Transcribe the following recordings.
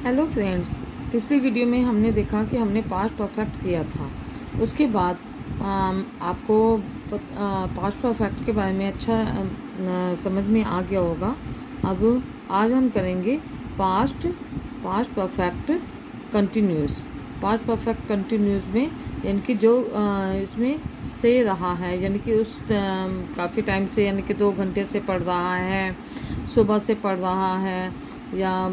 Hello friends, पिछली video में हमने देखा कि हमने पास्ट परफेक्ट किया था। उसके बाद आपको पास्ट परफेक्ट के बारे में अच्छा समझ में आ गया होगा। अब आज हम करेंगे past perfect continuous. Past perfect continuous में यानी कि जो इसमें से रहा है, यानी कि उस काफ़ी टाइम से, यानी कि 2 घंटे से पढ़ रहा है, सुबह से पढ़ रहा है, या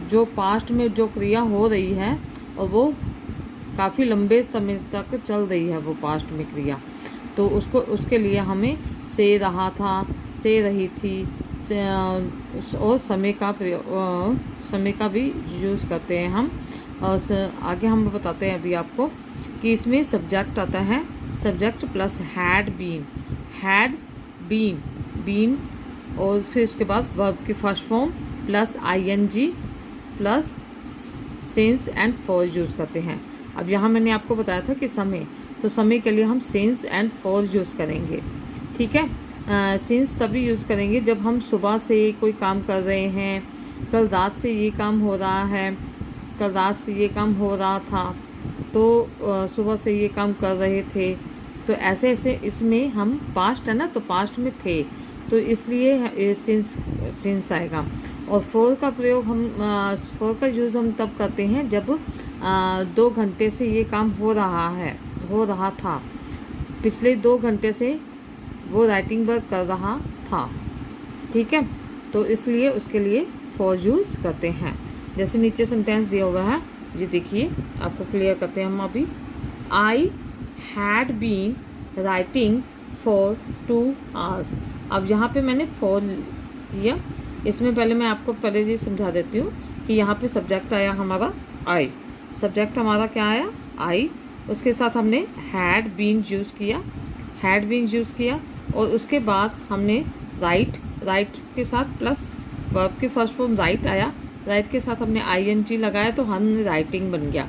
जो पास्ट में जो क्रिया हो रही है और वो काफ़ी लंबे समय तक चल रही है वो पास्ट में क्रिया, तो उसके लिए हमें से रहा था, से रही थी और समय का भी यूज़ करते हैं हम। और आगे हम बताते हैं अभी आपको कि इसमें सब्जेक्ट आता है, सब्जेक्ट प्लस हैड बीन और फिर उसके बाद वर्ब की first form plus ING plus since and for use करते हैं। अब यहाँ मैंने आपको बताया था कि समय, तो समय के लिए हम सिंस एंड फॉर यूज़ करेंगे। ठीक है, सिंस तभी यूज़ करेंगे जब हम सुबह से कोई काम कर रहे हैं, कल रात से ये काम हो रहा है, कल रात से ये काम हो रहा था, तो सुबह से ये काम कर रहे थे, तो ऐसे ऐसे इसमें हम पास्ट है ना, तो पास्ट में थे, तो इसलिए सिंस आएगा। और फॉर का प्रयोग फॉर का यूज़ हम तब करते हैं जब 2 घंटे से ये काम हो रहा था, पिछले 2 घंटे से वो राइटिंग वर्क कर रहा था। ठीक है, तो इसलिए उसके लिए फॉर यूज़ करते हैं। जैसे नीचे सेंटेंस दिया हुआ है, ये देखिए, आपको क्लियर करते हैं हम अभी। I had been writing for 2 hours। अब यहाँ पे मैंने फॉर लिया, इसमें पहले मैं आपको पहले ये समझा देती हूँ कि यहाँ पे सब्जेक्ट आया हमारा आई, सब्जेक्ट हमारा क्या आया आई, उसके साथ हमने हैड बीन यूज़ किया, और उसके बाद हमने राइट के साथ प्लस वर्ब की फर्स्ट फॉर्म राइट आया, राइट के साथ हमने ING लगाया, तो हमने राइटिंग बन गया,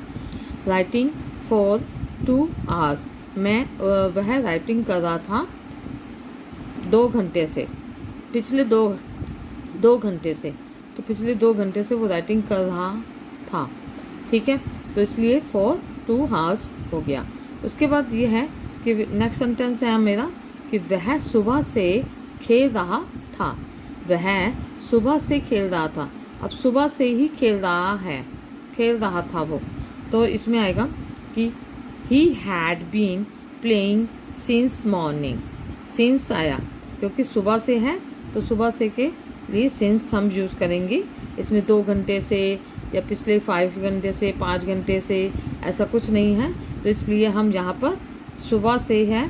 राइटिंग फॉर 2 hours। मैं वह राइटिंग कर रहा था 2 घंटे से, पिछले 2 घंटे से, तो पिछले 2 घंटे से वो राइटिंग कर रहा था। ठीक है, तो इसलिए फॉर 2 hours हो गया। उसके बाद ये है कि नेक्स्ट सेंटेंस है मेरा कि वह सुबह से खेल रहा था, अब सुबह से ही खेल रहा था वो, तो इसमें आएगा कि he had been playing since morning। since आया क्योंकि सुबह से है, तो सुबह से के लिए since हम यूज़ करेंगे। इसमें 2 घंटे से या पिछले 5 घंटे से, 5 घंटे से, ऐसा कुछ नहीं है, तो इसलिए हम यहाँ पर सुबह से है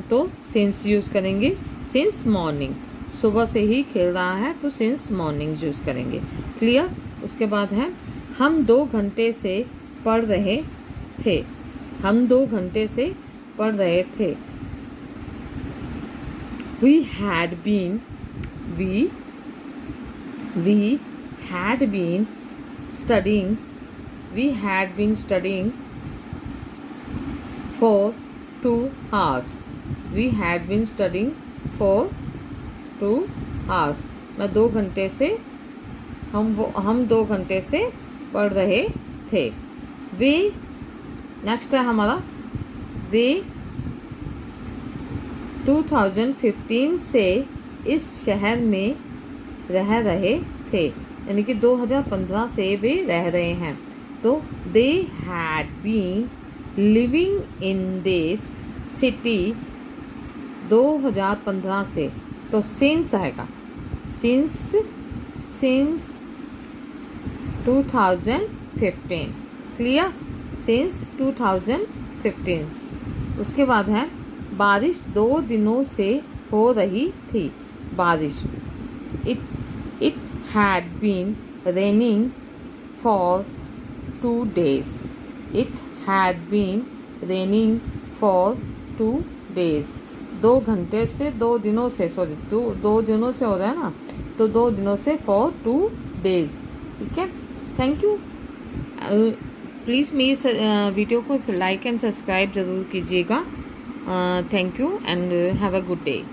तो since यूज़ करेंगे। since morning, सुबह से ही खेल रहा है तो since morning यूज़ करेंगे। क्लियर। उसके बाद है हम 2 घंटे से पढ़ रहे थे, we had been studying for 2 hours। मैं 2 घंटे से हम 2 घंटे से पढ़ रहे थे। वे नेक्स्ट है हमारा, वे 2015 से इस शहर में रह रहे थे, यानी कि 2015 से वे रह रहे हैं, तो they had been living in this city 2015 से, तो सिंस आएगा, सिंस 2015। Clear, since 2015। उसके बाद है बारिश 2 दिनों से हो रही थी, बारिश it had been raining for 2 days। 2 घंटे से 2 दिनों से, 2 दिनों से हो रहा है ना, तो 2 दिनों से फॉर 2 days। ठीक है, थैंक यू। प्लीज़ मेरी वीडियो को लाइक एंड सब्सक्राइब ज़रूर कीजिएगा। Thank you and have a good day.